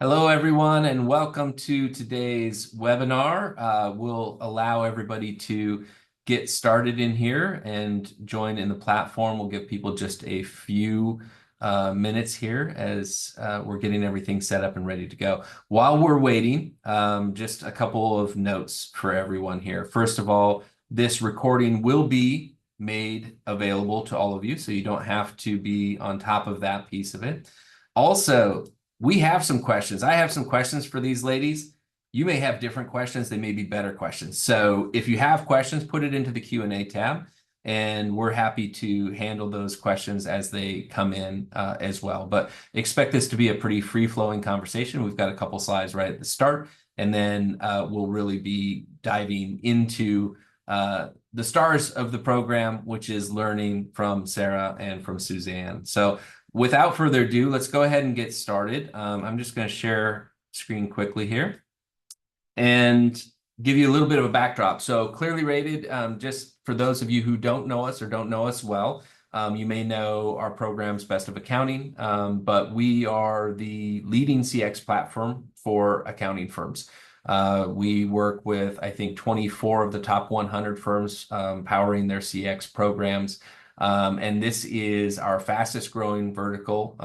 Hello, everyone, and welcome to today's webinar. We'll allow everybody to get started in here and join in the platform. We'll give people just a few minutes here as we're getting everything set up and ready to go. While we're waiting, just a couple of notes for everyone here. First of all, this recording will be made available to all of you, so you don't have to be on top of that piece of it. Also, we have some questions. I have some questions for these ladies. You may have different questions. They may be better questions. So if you have questions, put it into the Q&A tab, and we're happy to handle those questions as they come in as well. But expect this to be a pretty free-flowing conversation. We've got a couple slides right at the start, and then we'll really be diving into the stars of the program, which is learning from Sarah and from Suzanne. So without further ado, let's go ahead and get started. I'm just going to share screen quickly here and give you a little bit of a backdrop. So ClearlyRated, just for those of you who don't know us or don't know us well, you may know our program's Best of Accounting, but we are the leading CX platform for accounting firms. We work with, I think, 24 of the top 100 firms powering their CX programs. And this is our fastest growing vertical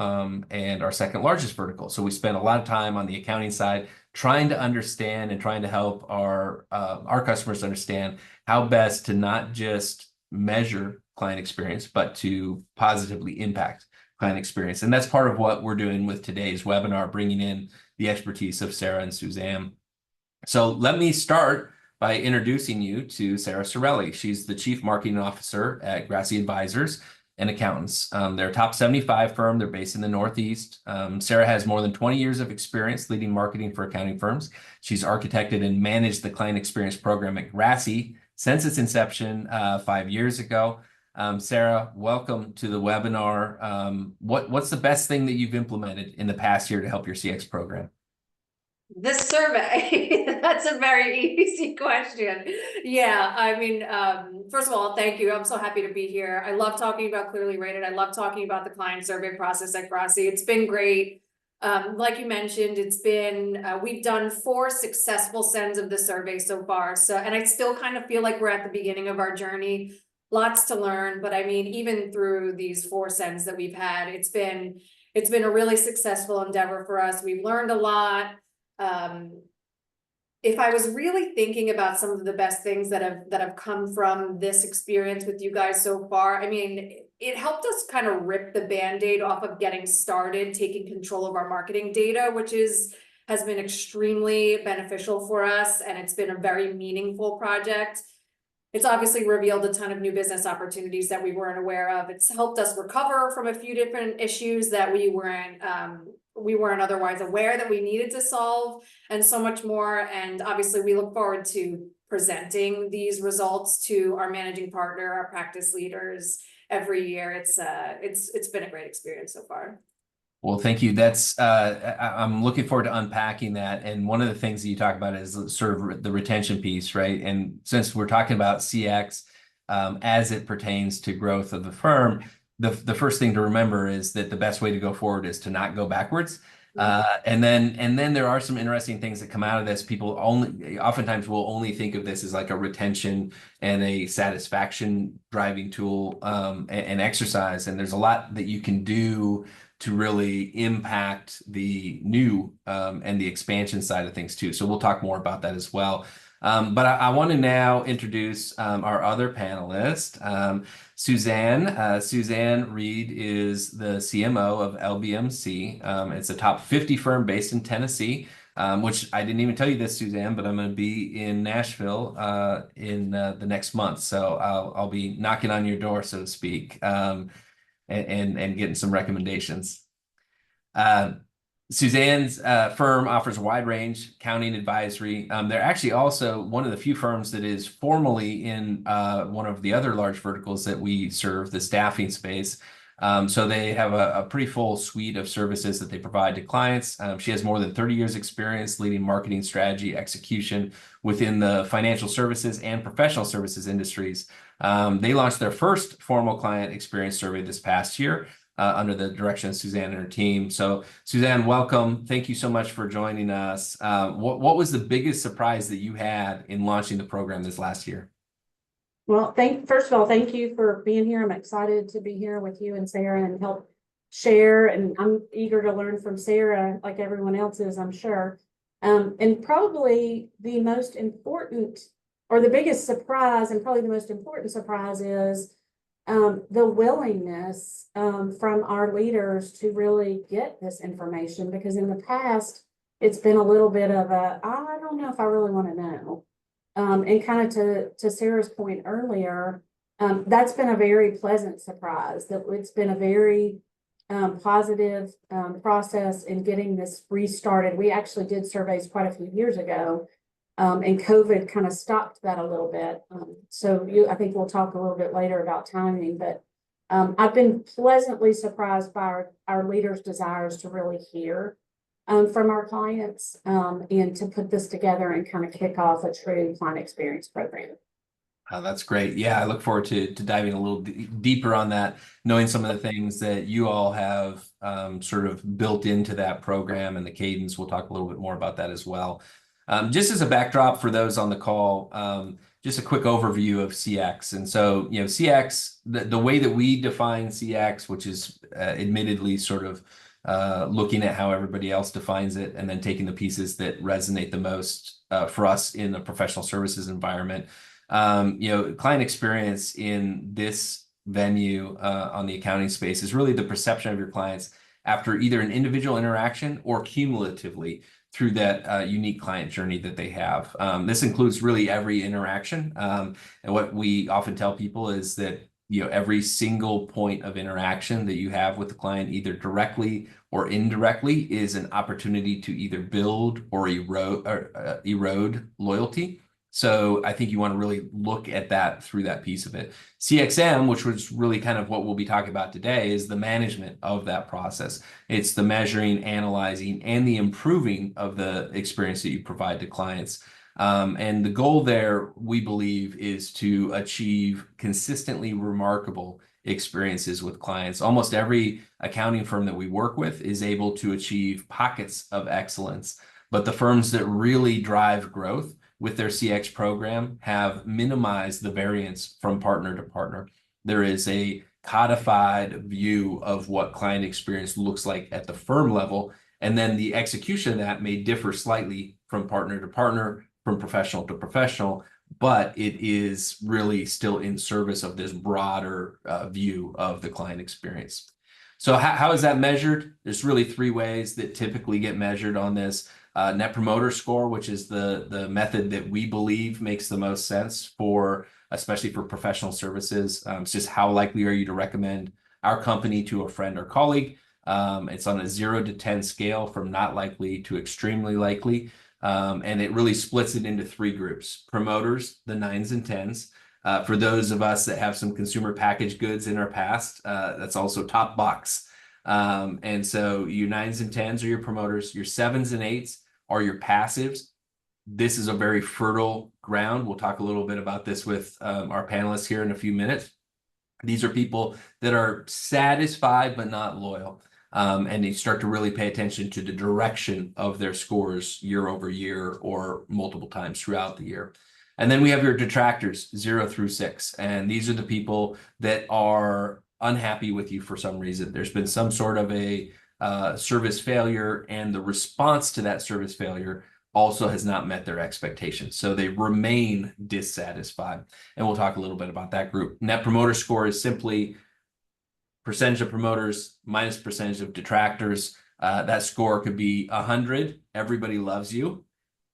and our second largest vertical. So we spend a lot of time on the accounting side trying to understand and trying to help our customers understand how best to not just measure client experience, but to positively impact client experience. And that's part of what we're doing with today's webinar, bringing in the expertise of Sarah and Suzanne. So let me start by introducing you to Sarah Cirelli. She's the Chief Marketing Officer at Grassi Advisors Accountants. They're a top 75 firm. They're based in the Northeast. Sarah has more than 20 years of experience leading marketing for accounting firms. She's architected and managed the client experience program at Grassi since its inception 5 years ago. Sarah, welcome to the webinar. What's the best thing that you've implemented in the past year to help your CX program? This survey, that's a very easy question. Yeah, I mean, first of all, thank you. I'm so happy to be here. I love talking about ClearlyRated. I love talking about the client survey process at Grassi. It's been great. Like you mentioned, it's been, we've done 4 successful sends of the survey so far. So, and I still kind of feel like we're at the beginning of our journey. Lots to learn, but I mean, even through these 4 sends that we've had, it's been a really successful endeavor for us. We've learned a lot. If I was really thinking about some of the best things that have come from this experience with you guys so far, I mean, it helped us kind of rip the Band-Aid off of getting started, taking control of our marketing data, which has been extremely beneficial for us, and it's been a very meaningful project. It's obviously revealed a ton of new business opportunities that we weren't aware of. It's helped us recover from a few different issues that we weren't otherwise aware that we needed to solve, and so much more. And obviously we look forward to presenting these results to our managing partner, our practice leaders every year. It's been a great experience so far. Well, thank you. That's I'm looking forward to unpacking that. And one of the things that you talk about is sort of the retention piece, right? And since we're talking about CX as it pertains to growth of the firm, the first thing to remember is that the best way to go forward is to not go backwards. And then there are some interesting things that come out of this. People oftentimes will only think of this as like a retention and a satisfaction driving tool and exercise. And there's a lot that you can do to really impact the new and the expansion side of things too. So we'll talk more about that as well. But I want to now introduce our other panelist, Suzanne. Suzanne Reed is the CMO of LBMC. It's a top 50 firm based in Tennessee, which I didn't even tell you this, Suzanne, but I'm going to be in Nashville in the next month. So I'll be knocking on your door, so to speak, and getting some recommendations. Suzanne's firm offers a wide range accounting advisory. They're actually also one of the few firms that is formally in one of the other large verticals that we serve, the staffing space. So they have a pretty full suite of services that they provide to clients. She has more than 30 years experience leading marketing strategy execution within the financial services and professional services industries. They launched their first formal client experience survey this past year. under the direction of Suzanne and her team. So Suzanne, welcome. Thank you so much for joining us. What was the biggest surprise that you had in launching the program this last year? Well, first of all, thank you for being here. I'm excited to be here with you and Sarah and help share. And I'm eager to learn from Sarah, like everyone else is, I'm sure. And probably the most important, or the biggest surprise, and probably the most important surprise is the willingness from our leaders to really get this information, because in the past, it's been a little bit of I don't know if I really want to know. And kind of to Sarah's point earlier, that's been a very pleasant surprise. That it's been a very positive process in getting this restarted. We actually did surveys quite a few years ago, and COVID kind of stopped that a little bit. I think we'll talk a little bit later about timing, but I've been pleasantly surprised by our leaders' desires to really hear from our clients and to put this together and kind of kick off a true client experience program. That's great. Yeah, I look forward to diving a little deeper on that, knowing some of the things that you all have sort of built into that program and the cadence. We'll talk a little bit more about that as well. Just as a backdrop for those on the call, just a quick overview of CX. And so, CX, the way that we define CX, which is admittedly sort of looking at how everybody else defines it and then taking the pieces that resonate the most for us in the professional services environment. Client experience in this venue on the accounting space is really the perception of your clients after either an individual interaction or cumulatively through that unique client journey that they have. This includes really every interaction. And what we often tell people is that every single point of interaction that you have with the client, either directly or indirectly, is an opportunity to either build or erode loyalty. So I think you want to really look at that through that piece of it. CXM, which was really kind of what we'll be talking about today, is the management of that process. It's the measuring, analyzing, and the improving of the experience that you provide to clients. And the goal there, we believe, is to achieve consistently remarkable experiences with clients. Almost every accounting firm that we work with is able to achieve pockets of excellence, but the firms that really drive growth with their CX program have minimized the variance from partner to partner. There is a codified view of what client experience looks like at the firm level, and then the execution of that may differ slightly from partner to partner, from professional to professional, but it is really still in service of this broader view of the client experience. So how is that measured? There's really three ways that typically get measured on this. Net Promoter Score, which is the method that we believe makes the most sense especially for professional services. It's just how likely are you to recommend our company to a friend or colleague. It's on a 0 to 10 scale from not likely to extremely likely. And it really splits it into three groups: promoters, the 9s and 10s. For those of us that have some consumer packaged goods in our past, that's also top box. And so your 9s and 10s are your promoters, your 7s and 8s are your passives. This is a very fertile ground. We'll talk a little bit about this with our panelists here in a few minutes. These are people that are satisfied but not loyal. And they start to really pay attention to the direction of their scores year over year or multiple times throughout the year. And then we have your detractors, 0 through 6. And these are the people that are unhappy with you for some reason. There's been some sort of a service failure, and the response to that service failure also has not met their expectations. So they remain dissatisfied. And we'll talk a little bit about that group. Net Promoter Score is simply percentage of promoters minus percentage of detractors. That score could be 100, everybody loves you,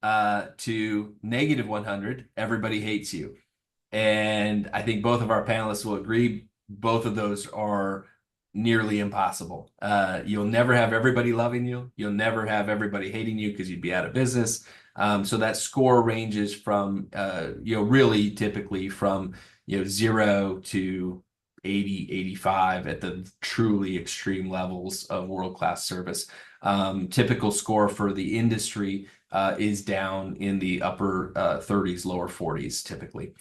to negative 100, everybody hates you. And I think both of our panelists will agree, both of those are nearly impossible. You'll never have everybody loving you. You'll never have everybody hating you, because you'd be out of business. So that score ranges from, really typically from, 0 to 80, 85 at the truly extreme levels of world-class service. Typical score for the industry is down in the upper 30s, lower 40s typically.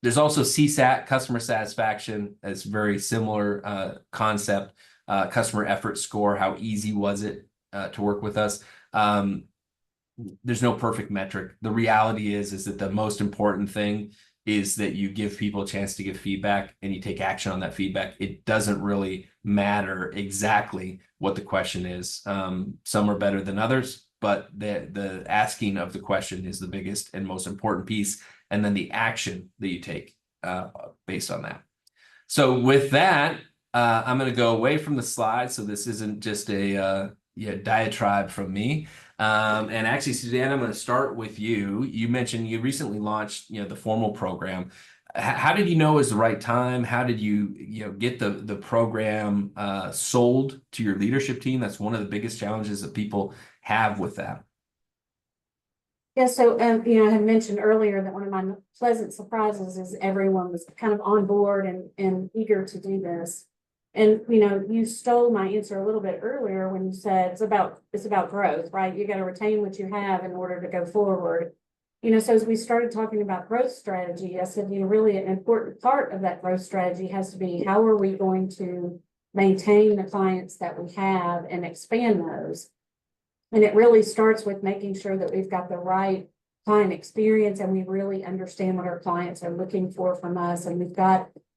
There's also CSAT, customer satisfaction. It's very similar concept. Customer effort score. How easy was it to work with us? There's no perfect metric. The reality is that the most important thing is that you give people a chance to give feedback and you take action on that feedback. It doesn't really matter exactly what the question is. Some are better than others, but the asking of the question is the biggest and most important piece. And then the action that you take based on that. So with that, I'm going to go away from the slide. So this isn't just a diatribe from me. And actually, Suzanne, I'm going to start with you. You mentioned you recently launched, the formal program. How did you know it was the right time? How did you get the program sold to your leadership team? That's one of the biggest challenges that people have with that. Yeah, so, I had mentioned earlier that one of my pleasant surprises is everyone was kind of on board and eager to do this. And, you stole my answer a little bit earlier when you said it's about growth, right? You got to retain what you have in order to go forward. So as we started talking about growth strategy, I said, really an important part of that growth strategy has to be how are we going to maintain the clients that we have and expand those? And it really starts with making sure that we've got the right client experience and we really understand what our clients are looking for from us. And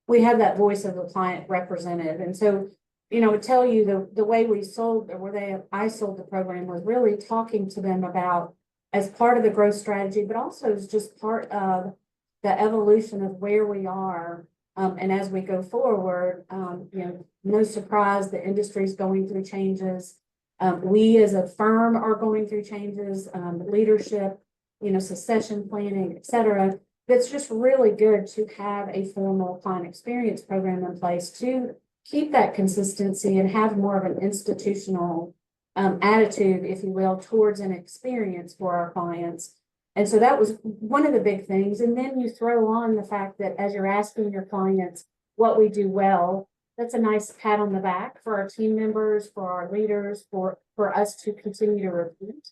we have that voice of the client represented. And so, to tell you the way I sold the program was really talking to them about as part of the growth strategy, but also as just part of the evolution of where we are. And as we go forward, no surprise, the industry is going through changes. We as a firm are going through changes, leadership, succession planning, et cetera. It's just really good to have a formal client experience program in place to keep that consistency and have more of an institutional attitude, if you will, towards an experience for our clients. And so that was one of the big things. And then you throw on the fact that as you're asking your clients what we do well, that's a nice pat on the back for our team members, for our leaders, for us to continue to repeat.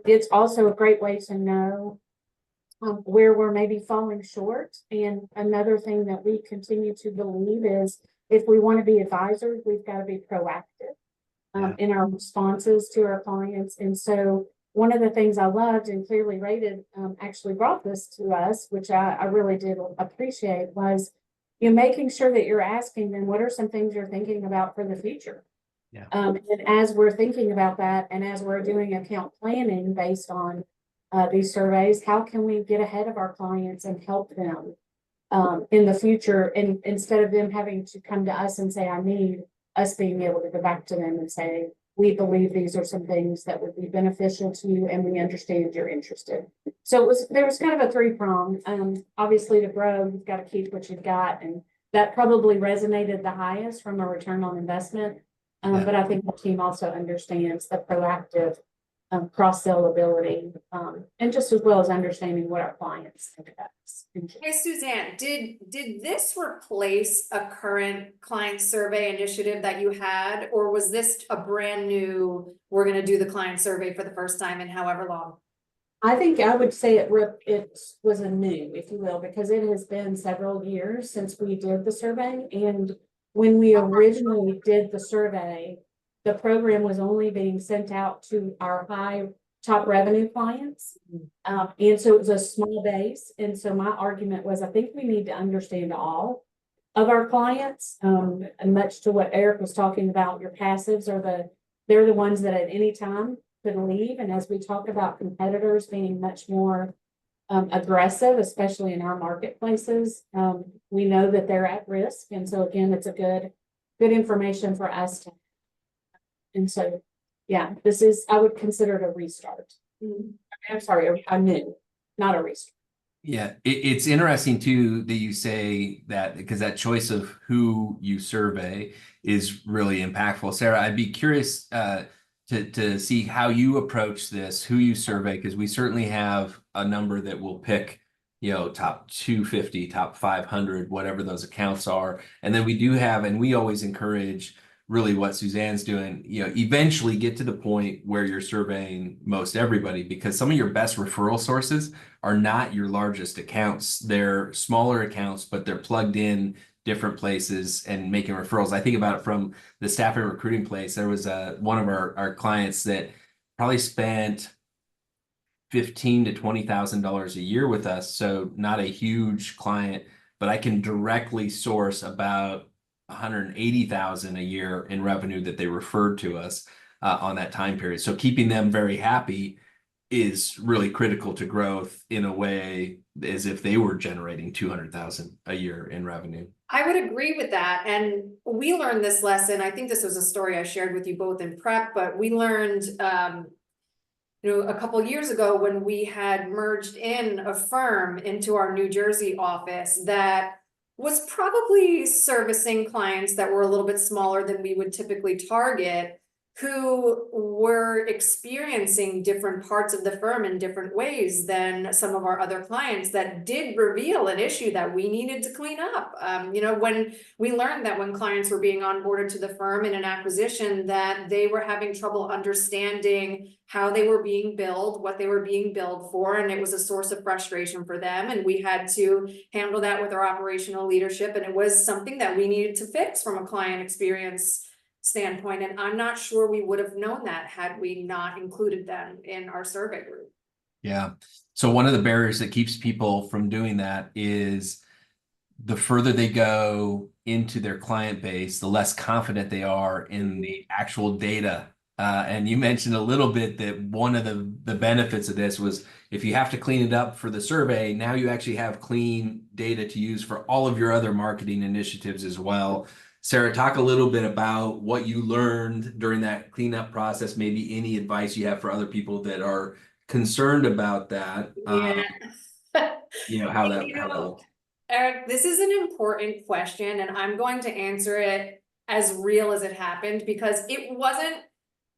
It's also a great way to know where we're maybe falling short. And another thing that we continue to believe is if we want to be advisors, we've got to be proactive in our responses to our clients. And so one of the things I loved and ClearlyRated actually brought this to us, which I really did appreciate, was making sure that you're asking them what are some things you're thinking about for the future. Yeah. And as we're thinking about that, and as we're doing account planning based on these surveys, how can we get ahead of our clients and help them in the future? And instead of them having to come to us and say, I need, us being able to go back to them and say, we believe these are some things that would be beneficial to you, and we understand you're interested. So there was kind of a three-prong. Obviously, to grow, you've got to keep what you've got, and that probably resonated the highest from a return on investment. But I think the team also understands the proactive cross-sell ability, and just as well as understanding what our clients think about us. Hey, Suzanne, did this replace a current client survey initiative that you had, or was this a brand new, we're going to do the client survey for the first time in however long? I think I would say it was a new, if you will, because it has been several years since we did the survey. And when we originally did the survey, the program was only being sent out to our top revenue clients. And so it was a small base. And so my argument was, I think we need to understand all of our clients, and much to what Eric was talking about, your passives they're the ones that at any time could leave. And as we talk about competitors being much more aggressive, especially in our marketplaces, we know that they're at risk. And so again, it's a good information for us to. And so, yeah, I would consider it a restart. I'm sorry, a new, not a restart. Yeah, it's interesting too that you say that, because that choice of who you survey is really impactful. Sarah, I'd be curious to see how you approach this, who you survey, because we certainly have a number that will pick, top 250, top 500, whatever those accounts are. And then we do have, and we always encourage really what Suzanne's doing, eventually get to the point where you're surveying most everybody, because some of your best referral sources are not your largest accounts. They're smaller accounts, but they're plugged in different places and making referrals. I think about it from the staffing recruiting place. There was one of our clients that probably spent $15,000 to $20,000 a year with us. So not a huge client, but I can directly source about 180,000 a year in revenue that they referred to us on that time period. So keeping them very happy is really critical to growth in a way as if they were generating 200,000 a year in revenue. I would agree with that. And we learned this lesson. I think this was a story I shared with you both in prep, but we learned, a couple years ago when we had merged in a firm into our New Jersey office that was probably servicing clients that were a little bit smaller than we would typically target, who were experiencing different parts of the firm in different ways than some of our other clients, that did reveal an issue that we needed to clean up. When we learned that when clients were being onboarded to the firm in an acquisition, that they were having trouble understanding how they were being billed, what they were being billed for, and it was a source of frustration for them. And we had to handle that with our operational leadership, and it was something that we needed to fix from a client experience standpoint. And I'm not sure we would have known that had we not included them in our survey group. Yeah. So one of the barriers that keeps people from doing that is the further they go into their client base, the less confident they are in the actual data. And you mentioned a little bit that one of the benefits of this was, if you have to clean it up for the survey, now you actually have clean data to use for all of your other marketing initiatives as well. Sarah, talk a little bit about what you learned during that cleanup process, maybe any advice you have for other people that are concerned about that. Yeah. How that looked. Eric, this is an important question, and I'm going to answer it as real as it happened, because it wasn't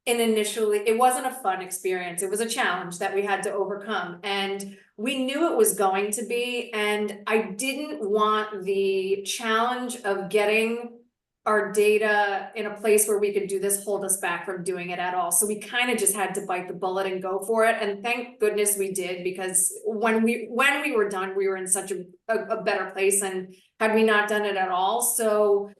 a fun experience. It was a challenge that we had to overcome, and we knew it was going to be, and I didn't want the challenge of getting our data in a place where we could do this hold us back from doing it at all. So we kind of just had to bite the bullet and go for it. And thank goodness we did, because when we were done, we were in such a better place, and had we not done it at all. So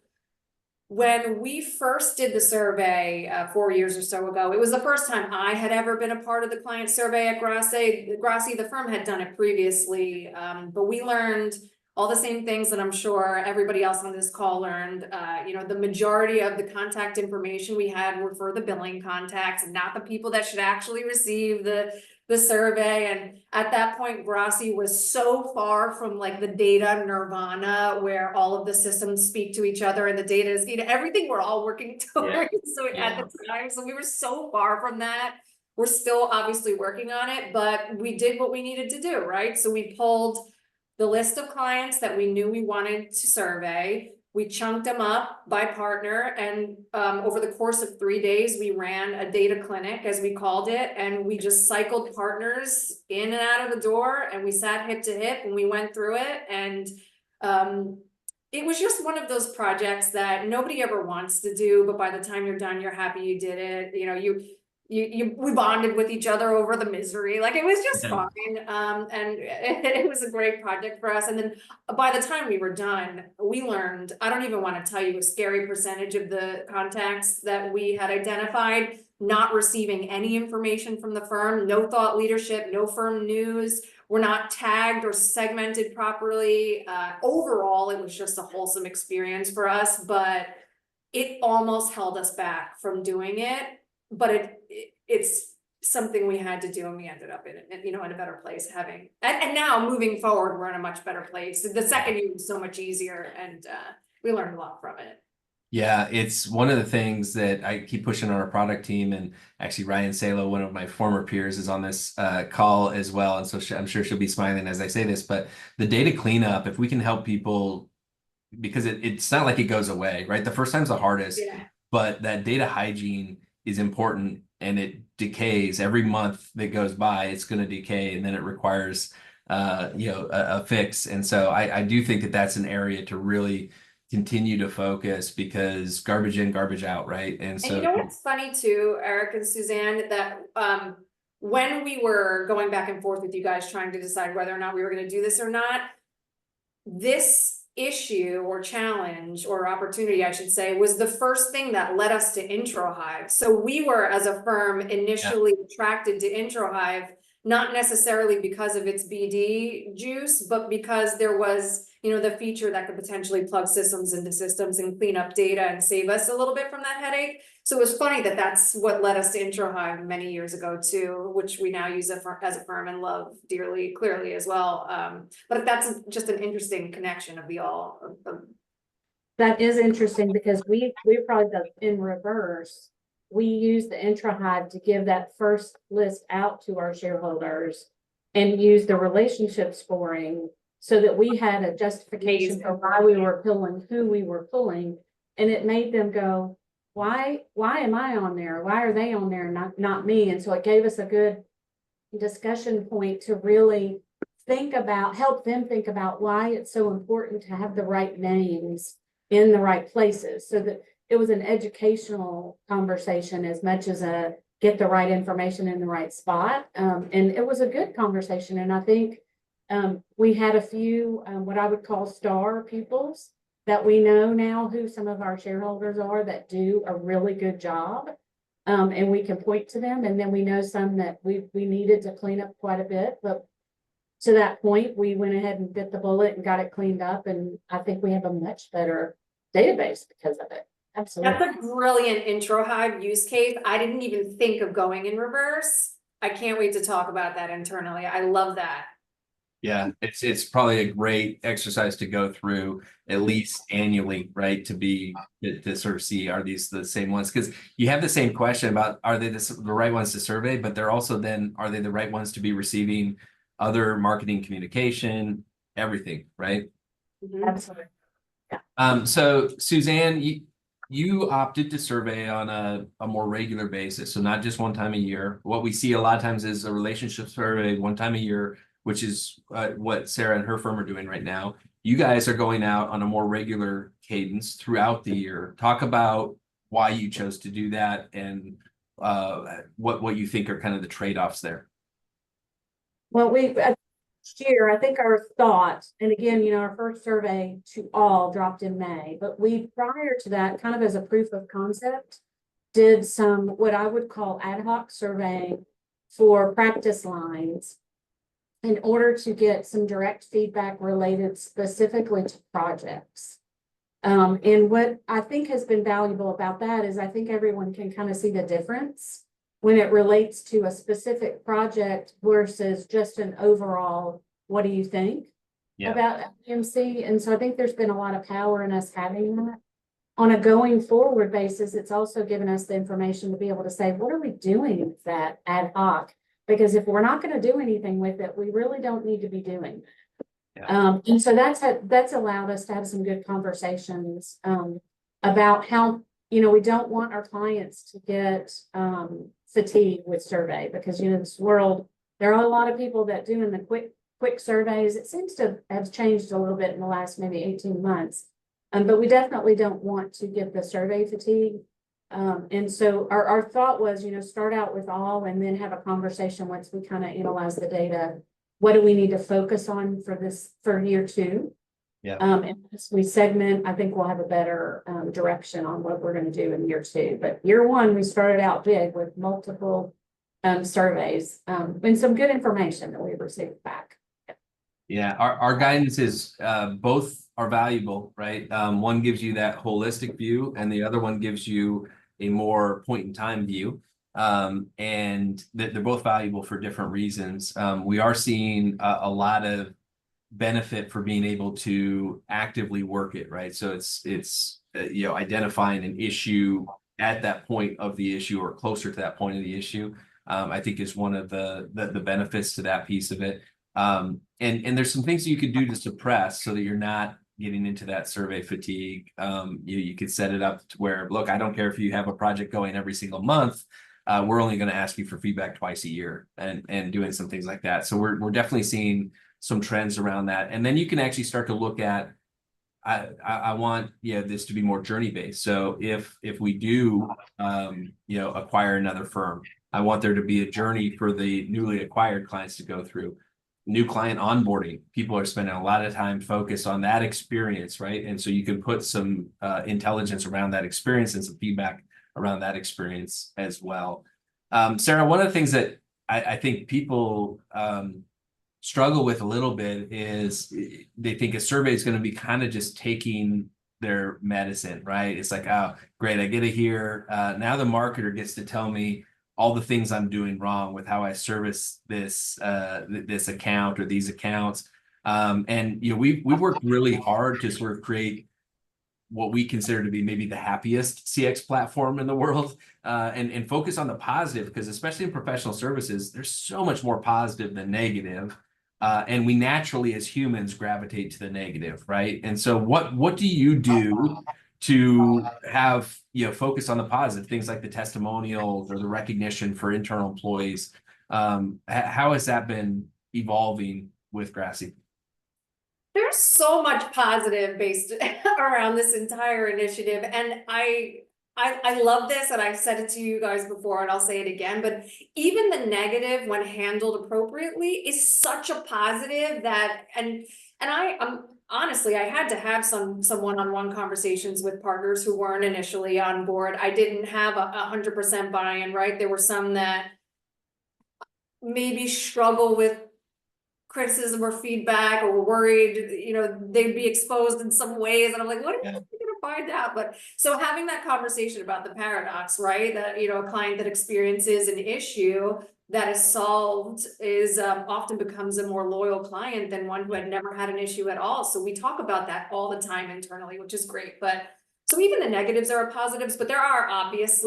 when we first did the survey 4 years or so ago, it was the first time I had ever been a part of the client survey at Grassi. The firm had done it previously, but we learned all the same things that I'm sure everybody else on this call learned. The majority of the contact information we had were for the billing contacts, and not the people that should actually receive the survey. And at that point, Grassi was so far from like the data nirvana, where all of the systems speak to each other and the data is, everything we're all working towards. Yeah. So at the time, so we were so far from that. We're still obviously working on it, but we did what we needed to do, right? So we pulled the list of clients that we knew we wanted to survey. We chunked them up by partner, and over the course of 3 days, we ran a data clinic, as we called it, and we just cycled partners in and out of the door, and we sat hip to hip, and we went through it. And it was just one of those projects that nobody ever wants to do, but by the time you're done, you're happy you did it. We bonded with each other over the misery. Like, it was just fun. And it was a great project for us. And then by the time we were done, we learned, I don't even want to tell you a scary percentage of the contacts that we had identified not receiving any information from the firm, no thought leadership, no firm news, were not tagged or segmented properly. Overall, it was just a wholesome experience for us, but it almost held us back from doing it. But it's something we had to do, and we ended up in a better place having, and now moving forward, we're in a much better place. The second year was so much easier, and we learned a lot from it. Yeah, it's one of the things that I keep pushing on our product team, and actually Ryan Salo, one of my former peers, is on this call as well, and so I'm sure she'll be smiling as I say this, but the data cleanup, if we can help people, because it's not like it goes away, right? The first time's the hardest, but that data hygiene is important, and it decays every month that goes by. It's going to decay, and then it requires a fix. And so I do think that that's an area to really continue to focus because garbage in, garbage out, right? And And so you know what's funny too, Eric and Suzanne, that when we were going back and forth with you guys trying to decide whether or not we were gonna do this or not, this issue or challenge or opportunity, I should say, was the first thing that led us to IntroHive. So we were, as a firm, initially attracted to IntroHive, not necessarily because of its BD juice, but because there was, you know, the feature that could potentially plug systems into systems and clean up data and save us a little bit from that headache. So it was funny that that's what led us to IntroHive many years ago too, which we now use as a firm and love dearly, clearly as well. But that's just an interesting connection of the all. That is interesting because we probably done in reverse. We use the IntraHive to give that first list out to our shareholders and use the relationship scoring so that we had a justification for why we were pulling, who we were pulling, and it made them go, why am I on there? Why are they on there, not me? And so it gave us a good discussion point to really help them think about why it's so important to have the right names in the right places, so that it was an educational conversation as much as a get the right information in the right spot. And it was a good conversation. And I think we had a few what I would call star pupils that we know now who some of our shareholders are that do a really good job. And we can point to them. And then we know some that we needed to clean up quite a bit. But to that point, we went ahead and bit the bullet and got it cleaned up. And I think we have a much better database because of it. Absolutely. That's a brilliant IntroHive use case. I didn't even think of going in reverse. I can't wait to talk about that internally. I love that. yeah, it's probably a great exercise to go through at least annually, right? To sort of see, are these the same ones? Because you have the same question about, are they the right ones to survey, but they're also then, are they the right ones to be receiving other marketing communication, everything, right? Absolutely. So Suzanne, you opted to survey on a more regular basis, so not just one time a year. What we see a lot of times is a relationship survey one time a year, which is what Sarah and her firm are doing right now. You guys are going out on a more regular cadence throughout the year. Talk about why you chose to do that and what you think are kind of the trade-offs there. Well, last year, I think our thought, and again, our first survey to all dropped in May, but we, prior to that, kind of as a proof of concept, did some, what I would call ad hoc surveying for practice lines in order to get some direct feedback related specifically to projects. And what I think has been valuable about that is I think everyone can kind of see the difference when it relates to a specific project versus just an overall, what do you think about LBMC? And so I think there's been a lot of power in us having that. On a going forward basis, it's also given us the information to be able to say, what are we doing with that ad hoc? Because if we're not going to do anything with it, we really don't need to be doing that. And so that's allowed us to have some good conversations about how, we don't want our clients to get fatigued with survey, because in this world there are a lot of people that doing the quick surveys. It seems to have changed a little bit in the last maybe 18 months, but we definitely don't want to get the survey fatigue. And so our thought was, start out with all and then have a conversation once we kind of analyze the data. What do we need to focus on for year two? And as we segment, I think we'll have a better direction on what we're going to do in year two. But year one, we started out big with multiple surveys and some good information that we received back. Yeah, our guidance is both are valuable, right? One gives you that holistic view, and the other one gives you a more point in time view. And they're both valuable for different reasons. We are seeing a lot of benefit for being able to actively work it, right? So it's identifying an issue at that point of the issue or closer to that point of the issue. I think is one of the benefits to that piece of it. And there's some things you could do to suppress so that you're not getting into that survey fatigue. You could set it up to where, look, I don't care if you have a project going every single month. We're only going to ask you for feedback twice a year and doing some things like that. So we're definitely seeing some trends around that. And then you can actually start to look at I want this to be more journey based. So if we do acquire another firm, I want there to be a journey for the newly acquired clients to go through. New client onboarding, people are spending a lot of time focused on that experience, right? And so you can put some intelligence around that experience and some feedback around that experience as well. Sarah, one of the things that I think people struggle with a little bit is they think a survey is going to be kind of just taking their medicine, right? It's like, oh, great, I get it here. Now the marketer gets to tell me all the things I'm doing wrong with how I service this this account or these accounts. And we've worked really hard to sort of create what we consider to be maybe the happiest CX platform in the world, and focus on the positive, because especially in professional services, there's so much more positive than negative. And we naturally as humans gravitate to the negative, right? And so what do you do to have focus on the positive things like the testimonials or the recognition for internal employees? How has that been evolving with Grassi? There's so much positive based around this entire initiative, and I love this, and I've said it to you guys before, and I'll say it again, but even the negative, when handled appropriately, is such a positive that, and I'm honestly, I had to have some one-on-one conversations with partners who weren't initially on board. I didn't have 100% buy-in, right? There were some that maybe struggle with criticism or feedback, or were worried, they'd be exposed in some ways. And I'm like, what are you gonna find out? But so having that conversation about the paradox, right? That, a client that experiences an issue that is solved is often becomes a more loyal client than one who had never had an issue at all. So we talk about that all the time internally, which is great. But so even the negatives are positives, but there are obvious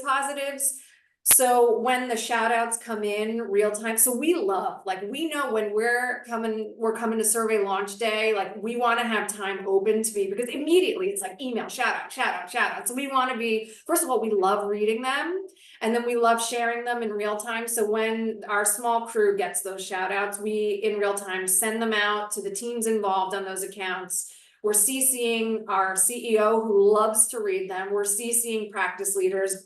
positives. So when the shout outs come in real time, so we love, we know when we're coming to survey launch day, we want to have time open to be, because immediately it's like email, shout out. So we want to be, first of all, we love reading them, and then we love sharing them in real time. So when our small crew gets those shout outs, we in real time send them out to the teams involved on those accounts. We're CCing our CEO, who loves to read them. We're CCing practice leaders,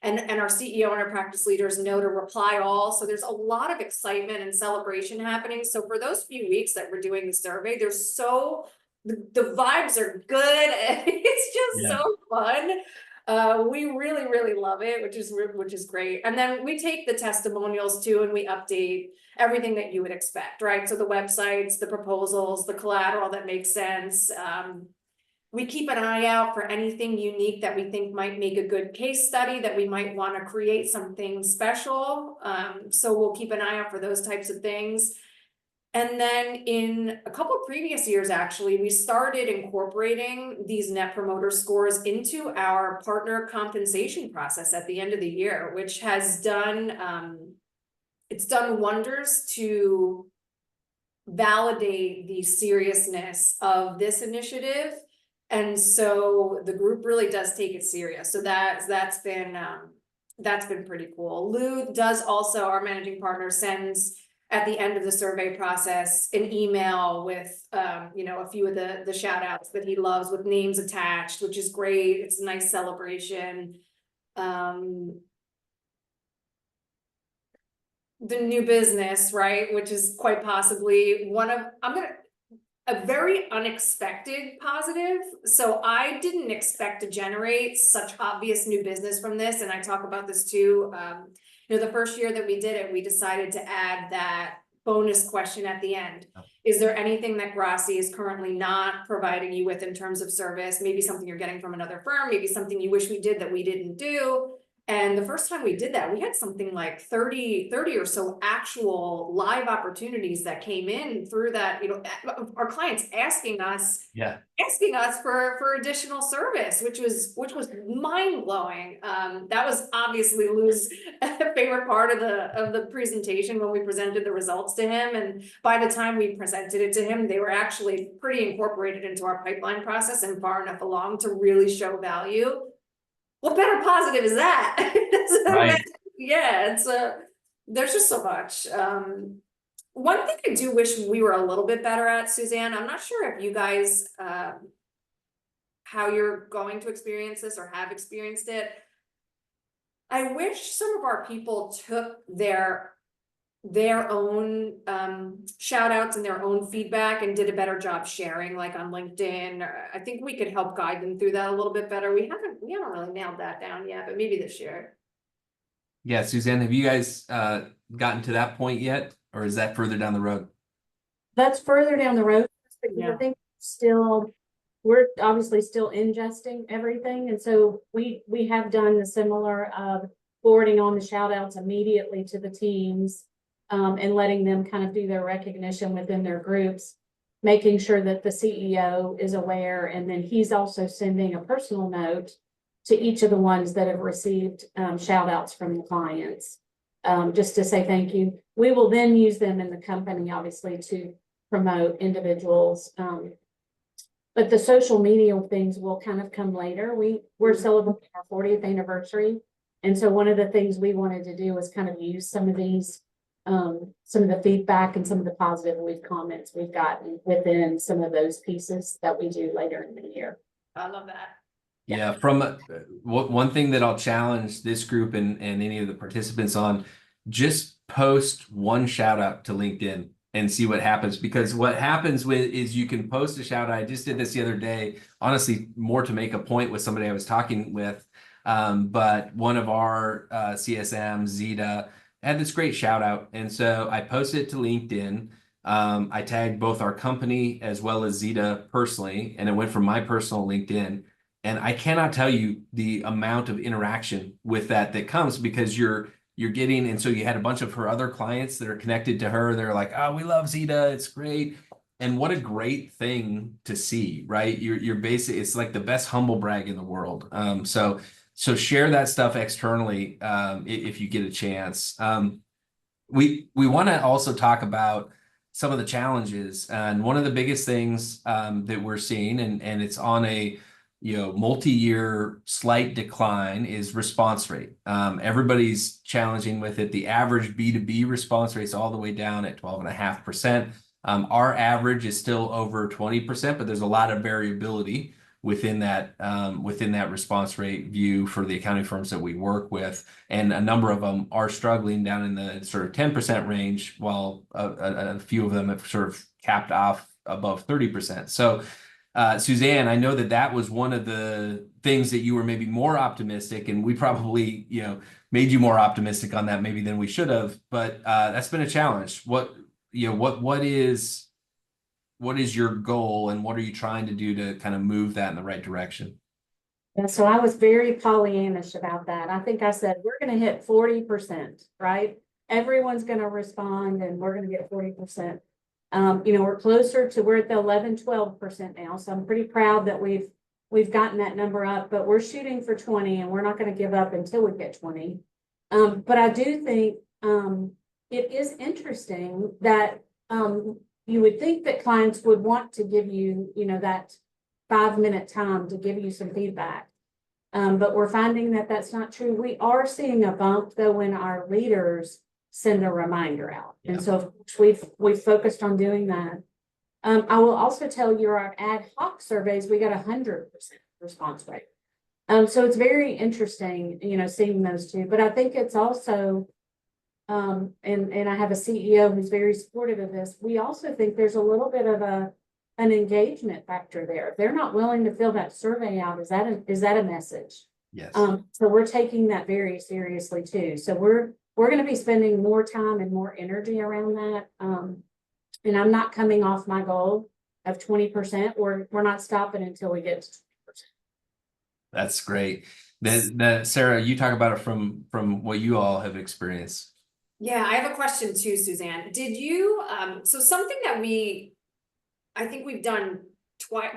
and our CEO and our practice leaders know to reply all. So there's a lot of excitement and celebration happening. So for those few weeks that we're doing the survey, the vibes are good, and it's just so fun. We really, really love it, which is great. And then we take the testimonials too, and we update everything that you would expect, right? So the websites, the proposals, the collateral that makes sense. We keep an eye out for anything unique that we think might make a good case study, that we might want to create something special. So we'll keep an eye out for those types of things. And then in a couple of previous years, actually, we started incorporating these Net Promoter Scores into our partner compensation process at the end of the year, which has done, it's done wonders to validate the seriousness of this initiative. And so the group really does take it serious. So that's been pretty cool. Lou does also, our managing partner, sends at the end of the survey process an email with a few of the shout outs that he loves, with names attached, which is great. It's a nice celebration. The new business, right, which is quite possibly a very unexpected positive. So I didn't expect to generate such obvious new business from this. And I talk about this too. The first year that we did it, we decided to add that bonus question at the end. Is there anything that Grassi is currently not providing you with in terms of service? Maybe something you're getting from another firm, maybe something you wish we did that we didn't do. And the first time we did that, we had something like 30 or so actual live opportunities that came in through that, our clients asking us for additional service, which was mind-blowing. That was obviously Lou's favorite part of the presentation when we presented the results to him. And by the time we presented it to him, they were actually pretty incorporated into our pipeline process and far enough along to really show value. What better positive is that? Right. Yeah, there's just so much. One thing I do wish we were a little bit better at, Suzanne, I'm not sure if you guys, how you're going to experience this or have experienced it. I wish some of our people took their own shout outs and their own feedback and did a better job sharing, like on LinkedIn. I think we could help guide them through that a little bit better. We haven't really nailed that down yet, but maybe this year. Yeah, Suzanne, have you guys gotten to that point yet, or is that further down the road? That's further down the road, because Yeah. I think we're obviously still ingesting everything. And so we have done the similar of forwarding on the shout outs immediately to the teams, and letting them kind of do their recognition within their groups, making sure that the CEO is aware. And then he's also sending a personal note to each of the ones that have received shout outs from the clients, just to say thank you. We will then use them in the company, obviously, to promote individuals. But the social media things will kind of come later. We're celebrating our 40th anniversary. And so one of the things we wanted to do was kind of use some of these, some of the feedback and some of the positive comments we've gotten within some of those pieces that we do later in the year. I love that. Yeah, from one thing that I'll challenge this group and any of the participants on, just post one shout out to LinkedIn and see what happens. Because what happens is you can post a shout out. I just did this the other day, honestly, more to make a point with somebody I was talking with. But one of our CSMs, Zeta, had this great shout out. And so I posted it to LinkedIn. I tagged both our company as well as Zeta personally, and it went from my personal LinkedIn. And I cannot tell you the amount of interaction with that comes, because you're getting, and so you had a bunch of her other clients that are connected to her. They're like, oh, we love Zeta. It's great. And what a great thing to see, right? You're basically, it's like the best humble brag in the world. So share that stuff externally if you get a chance. We want to also talk about some of the challenges, and one of the biggest things that we're seeing, and it's on a multi-year slight decline, is response rate. Everybody's challenging with it. The average B2B response rate is all the way down at 12.5%. Our average is still over 20%, but there's a lot of variability within that response rate view for the accounting firms that we work with, and a number of them are struggling down in the sort of 10% range, while a few of them have sort of capped off above 30%. So Suzanne, I know that was one of the things that you were maybe more optimistic, and we probably made you more optimistic on that maybe than we should have, but that's been a challenge. What is your goal, and what are you trying to do to kind of move that in the right direction? Yeah, so I was very Pollyannish about that. I think I said, we're going to hit 40%, right? Everyone's going to respond and we're going to get 40%. We're closer to, we're at the 11-12% now. So I'm pretty proud that we've gotten that number up, but we're shooting for 20, and we're not going to give up until we get 20. But I do think it is interesting that you would think that clients would want to give you, that 5-minute time to give you some feedback. But we're finding that that's not true. We are seeing a bump though when our leaders send a reminder out. And so of course we've focused on doing that. I will also tell you our ad hoc surveys, we got 100% response rate. So it's very interesting, seeing those two, but I think it's also, and I have a CEO who's very supportive of this. We also think there's a little bit of an engagement factor there. If they're not willing to fill that survey out, is that a message? Yes. So we're taking that very seriously too. So we're going to be spending more time and more energy around that. And I'm not coming off my goal of 20%. We're not stopping until we get to 20%. That's great. Then Sarah, you talk about it from what you all have experienced. Yeah, I have a question too, Suzanne. Did you, so something that I think we've done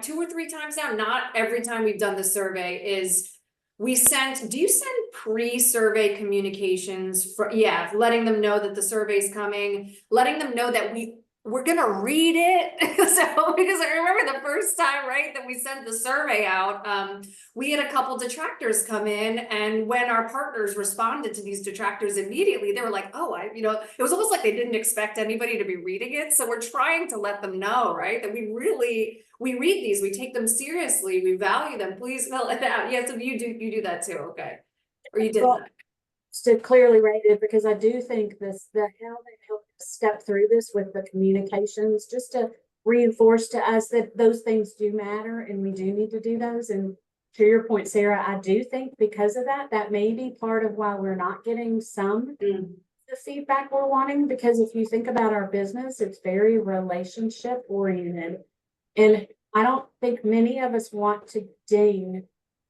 2 or 3 times now, not every time we've done the survey, is do you send pre-survey communications letting them know that the survey's coming, letting them know that we're gonna read it. So, because I remember the first time, right, that we sent the survey out, we had a couple detractors come in, and when our partners responded to these detractors immediately, they were like, oh, it was almost like they didn't expect anybody to be reading it. So we're trying to let them know, right, that we read these, we take them seriously, we value them. Please fill it out. Yes, if you do that too, okay. Or you did Well, that. to clearly rated, because I do think the how they help us step through this with the communications, just to reinforce to us that those things do matter and we do need to do those. And to your point, Sarah, I do think because of that, that may be part of why we're not getting some the feedback we're wanting, because if you think about our business, it's very relationship oriented. And I don't think many of us want to ding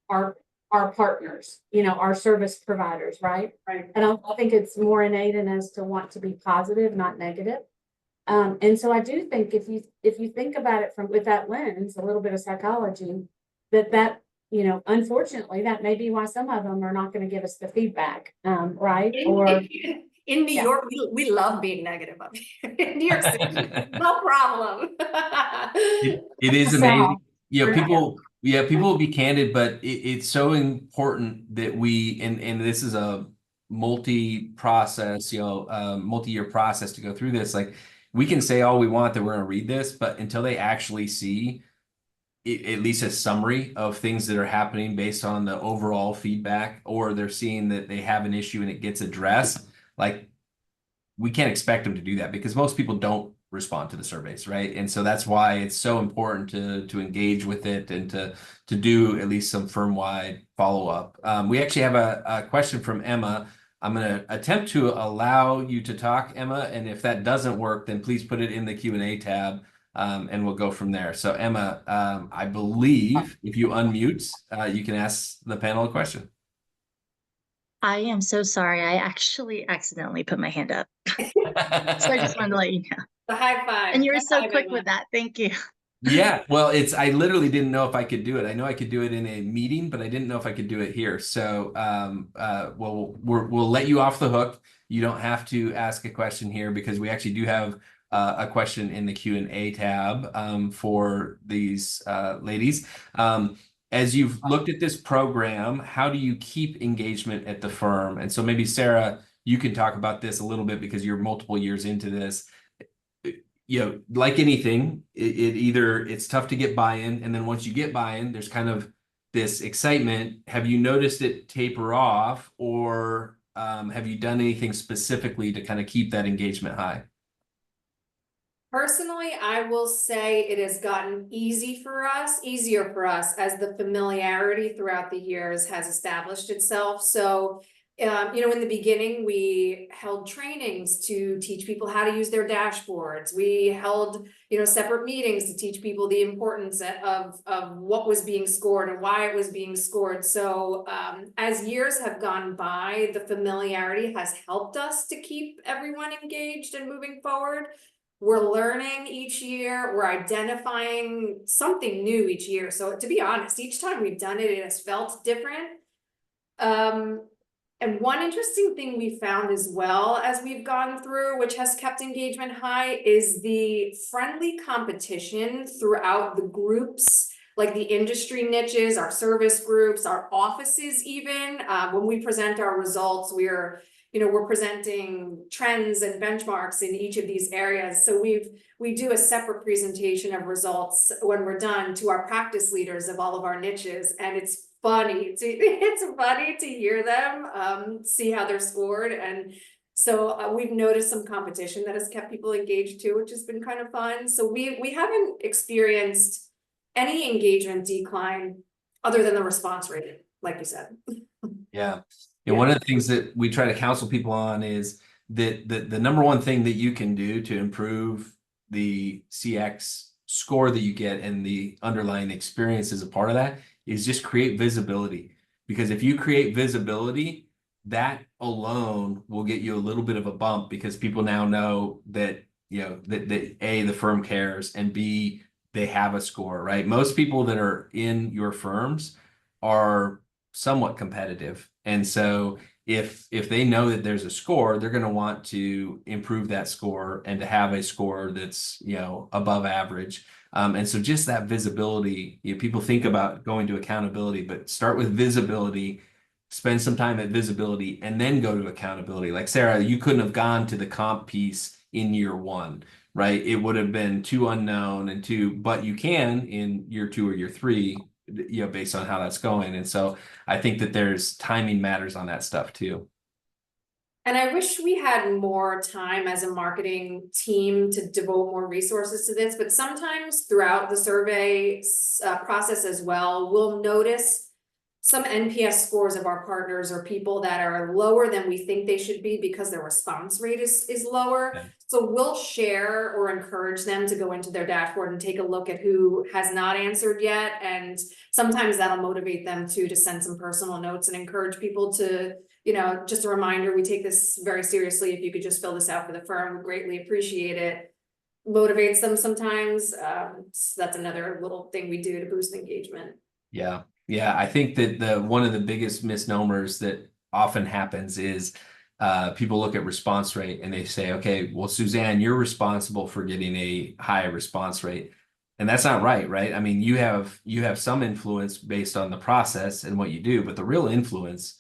our partners, our service providers, right? Right. And I think it's more innate in us to want to be positive, not negative. And so I do think if you think about it with that lens, a little bit of psychology, that unfortunately, that may be why some of them are not going to give us the feedback, right? In New York, we love being negative up here. In New York City, no problem. It is amazing. People will be candid, but it's so important that and this is a multi-process, multi-year process to go through this. Like, we can say all we want that we're going to read this, but until they actually see at least a summary of things that are happening based on the overall feedback, or they're seeing that they have an issue and it gets addressed, like, we can't expect them to do that because most people don't respond to the surveys, right? And so that's why it's so important to engage with it and to do at least some firm-wide follow-up. We actually have a question from Emma. I'm going to attempt to allow you to talk, Emma, and if that doesn't work, then please put it in the Q&A tab, and we'll go from there. So Emma, I believe if you unmute, you can ask the panel a question. I am so sorry. I actually accidentally put my hand up. So I just wanted to let you know. The high five. And you were so quick with that. Thank you. Yeah, well, I literally didn't know if I could do it. I know I could do it in a meeting, but I didn't know if I could do it here. So, we'll let you off the hook. You don't have to ask a question here because we actually do have a question in the Q&A tab for these ladies. As you've looked at this program, how do you keep engagement at the firm? And so maybe Sarah, you can talk about this a little bit because you're multiple years into this. Like anything, it's tough to get buy-in, and then once you get buy-in, there's kind of this excitement. Have you noticed it taper off, or have you done anything specifically to kind of keep that engagement high? Personally, I will say it has gotten easier for us as the familiarity throughout the years has established itself. So, in the beginning, we held trainings to teach people how to use their dashboards. We held, separate meetings to teach people the importance of what was being scored and why it was being scored. So, as years have gone by, the familiarity has helped us to keep everyone engaged and moving forward. We're learning each year, we're identifying something new each year. So to be honest, each time we've done it, it has felt different. And one interesting thing we found as well as we've gone through, which has kept engagement high, is the friendly competition throughout the groups, like the industry niches, our service groups, our offices even. When we present our results, we're presenting trends and benchmarks in each of these areas. So we do a separate presentation of results when we're done to our practice leaders of all of our niches, and it's funny to hear them see how they're scored. And so we've noticed some competition that has kept people engaged too, which has been kind of fun. So we haven't experienced any engagement decline other than the response rate, like you said. Yeah. One of the things that we try to counsel people on is that the number one thing that you can do to improve the CX score that you get and the underlying experience as a part of that is just create visibility. Because if you create visibility, that alone will get you a little bit of a bump, because people now know that, that A, the firm cares, and B, they have a score, right? Most people that are in your firms are somewhat competitive. And so if they know that there's a score, they're going to want to improve that score and to have a score that's, you know, above average. And so just that visibility, you know, people think about going to accountability, but start with visibility, spend some time at visibility, and then go to accountability. Like Sarah, you couldn't have gone to the comp piece in year one, right? It would have been too unknown and but you can in year two or year three, you know, based on how that's going. And so I think that there's timing matters on that stuff too. And I wish we had more time as a marketing team to devote more resources to this, but sometimes throughout the survey process as well, we'll notice some NPS scores of our partners or people that are lower than we think they should be because their response rate is lower. Okay. So we'll share or encourage them to go into their dashboard and take a look at who has not answered yet. And sometimes that'll motivate them to send some personal notes and encourage people to, you know, just a reminder, we take this very seriously. If you could just fill this out for the firm, we greatly appreciate it. Motivates them sometimes. So that's another little thing we do to boost engagement. Yeah. Yeah. I think that one of the biggest misnomers that often happens is people look at response rate and they say, okay, well, Suzanne, you're responsible for getting a high response rate. And that's not right, right? I mean, you have some influence based on the process and what you do, but the real influence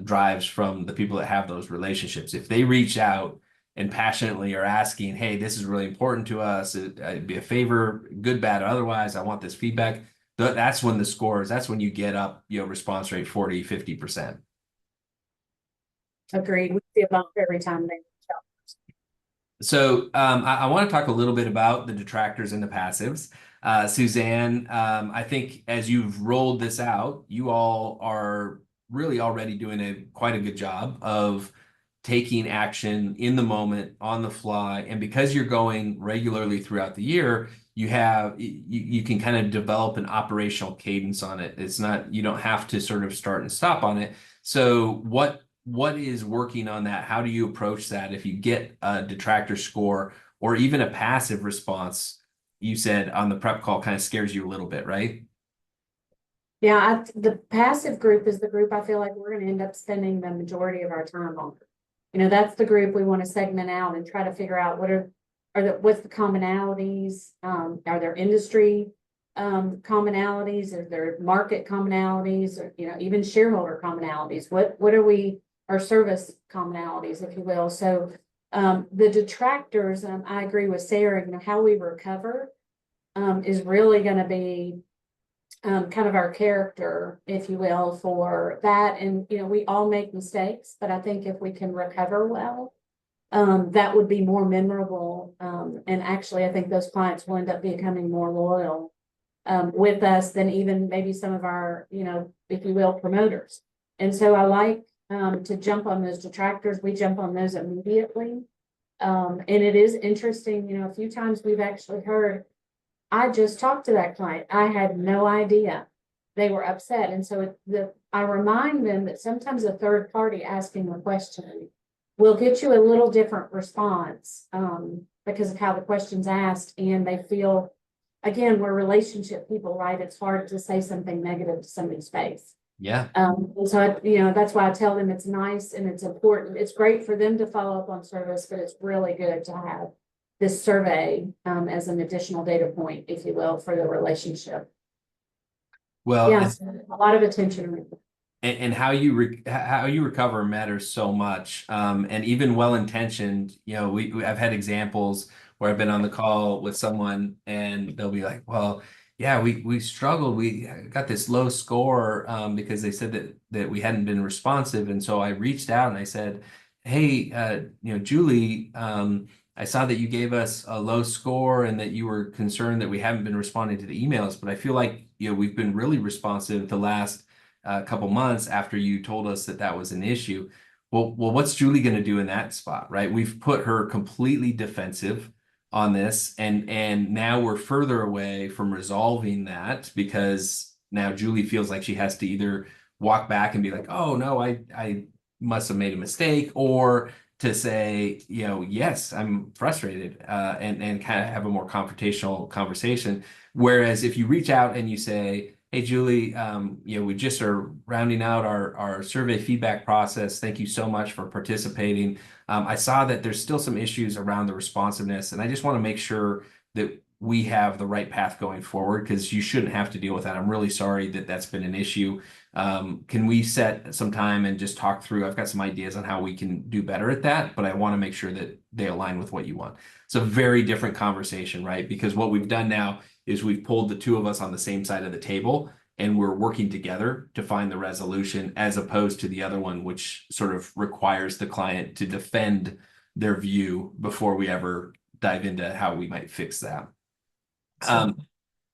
drives from the people that have those relationships. If they reach out and passionately are asking, hey, this is really important to us, it'd be a favor, good, bad, otherwise, I want this feedback. That's when the scores, that's when you get up, you know, response rate 40, 50%. Agreed. We see a bump every time they reach out. So I want to talk a little bit about the detractors and the passives. Suzanne, I think as you've rolled this out, you all are really already doing quite a good job of taking action in the moment, on the fly. And because you're going regularly throughout the year, you can kind of develop an operational cadence on it. It's not, you don't have to sort of start and stop on it. So what is working on that? How do you approach that if you get a detractor score or even a passive response? You said on the prep call kind of scares you a little bit, right? Yeah, the passive group is the group I feel like we're going to end up spending the majority of our time on. You know, that's the group we want to segment out and try to figure out what's the commonalities, are there industry commonalities, are there market commonalities, or, you know, even shareholder commonalities? What are our service commonalities, if you will? So the detractors, I agree with Sarah, you know, how we recover is really going to be kind of our character, if you will, for that. And, you know, we all make mistakes, but I think if we can recover well, that would be more memorable. And actually, I think those clients will end up becoming more loyal with us than even maybe some of our, you know, if you will, promoters. And so I like to jump on those detractors. We jump on those immediately. And it is interesting, you know, a few times we've actually heard, I just talked to that client. I had no idea they were upset. And so I remind them that sometimes a third party asking the question will get you a little different response because of how the question's asked. And they feel, again, we're relationship people, right? It's hard to say something negative to somebody's face. Yeah. And so, you know, that's why I tell them it's nice and it's important. It's great for them to follow up on service, but it's really good to have this survey as an additional data point, if you will, for the relationship. Well, yes, a lot of attention. And how you recover matters so much. And even well-intentioned, you know, I've had examples where I've been on the call with someone and they'll be like, well, yeah, we struggled. We got this low score because they said that we hadn't been responsive. And so I reached out and I said, hey, you know, Julie, I saw that you gave us a low score and that you were concerned that we haven't been responding to the emails, but I feel like, you know, we've been really responsive the last couple months after you told us that was an issue. Well, what's Julie going to do in that spot, right? We've put her completely defensive on this, and now we're further away from resolving that because now Julie feels like she has to either walk back and be like, oh no, I must have made a mistake, or to say, you know, yes, I'm frustrated, and kind of have a more confrontational conversation. Whereas if you reach out and you say, Hey, Julie, we just are rounding out our survey feedback process. Thank you so much for participating. I saw that there's still some issues around the responsiveness, and I just want to make sure that we have the right path going forward, because you shouldn't have to deal with that. I'm really sorry that that's been an issue. Can we set some time and just talk through? I've got some ideas on how we can do better at that, but I want to make sure that they align with what you want. It's a very different conversation, right? Because what we've done now is we've pulled the two of us on the same side of the table, and we're working together to find the resolution, as opposed to the other one, which sort of requires the client to defend their view before we ever dive into how we might fix that.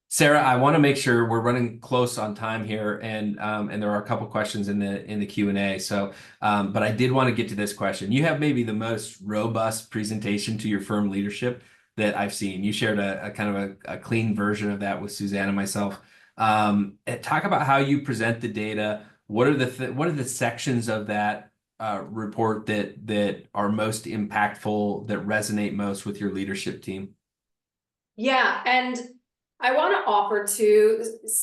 Sarah, I want to make sure we're running close on time here, and there are a couple questions in the Q&A. So, but I did want to get to this question. You have maybe the most robust presentation to your firm leadership that I've seen. You shared a kind of a clean version of that with Suzanne and myself. Talk about how you present the data. What are the sections of that report that are most impactful, that resonate most with your leadership team? Yeah, and I want to offer too,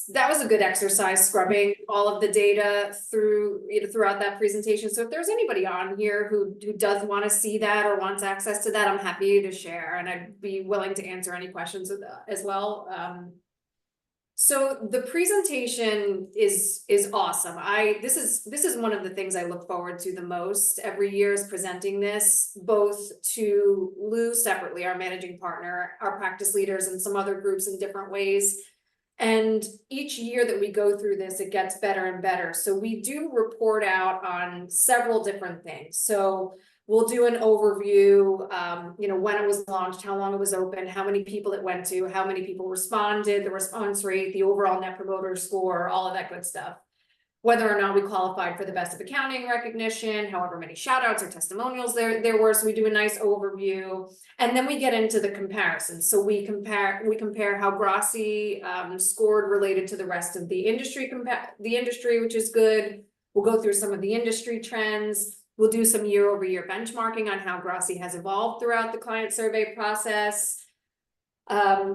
that was a good exercise, scrubbing all of the data throughout that presentation. So if there's anybody on here who does want to see that or wants access to that, I'm happy to share, and I'd be willing to answer any questions as well. So the presentation is awesome. This is one of the things I look forward to the most every year, is presenting this both to Lou separately, our managing partner, our practice leaders, and some other groups in different ways. And each year that we go through this, it gets better and better. So we do report out on several different things. So we'll do an overview, when it was launched, how long it was open, how many people it went to, how many people responded, the response rate, the overall net promoter score, all of that good stuff. Whether or not we qualified for the best of accounting recognition, however many shout outs or testimonials there were. So we do a nice overview, and then we get into the comparisons. So we compare how Grassi scored related to the rest of the industry, which is good. We'll go through some of the industry trends. We'll do some year-over-year benchmarking on how Grassi has evolved throughout the client survey process.